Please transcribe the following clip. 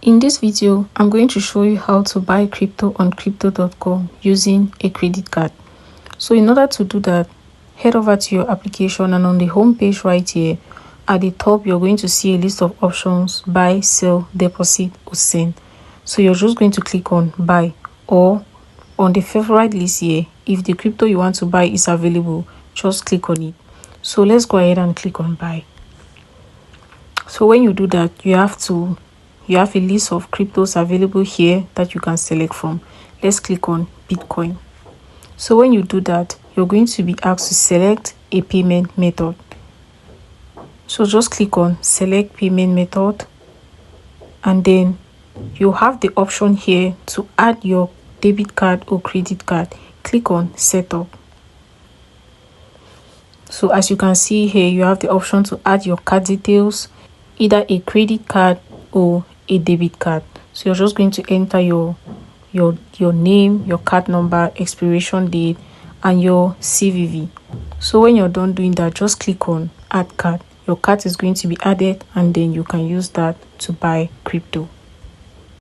In this video, I'm going to show you how to buy crypto on crypto.com using a credit card. So in order to do that, head over to your application, and on the home page right here, at the top, you're going to see a list of options: buy, sell, deposit, or send. So you're just going to click on buy, or on the favorite list here, if the crypto you want to buy is available, just click on it. So let's go ahead and click on buy. So when you do that, you have a list of cryptos available here that you can select from. Let's click on Bitcoin. So when you do that, you're going to be asked to select a payment method. So just click on select payment method, and then you have the option here to add your debit card or credit card. Click on setup. So as you can see here, you have the option to add your card details, either a credit card or a debit card. So you're just going to enter your name, your card number, expiration date, and your CVV. So when you're done doing that, just click on add card. Your card is going to be added, and then you can use that to buy crypto.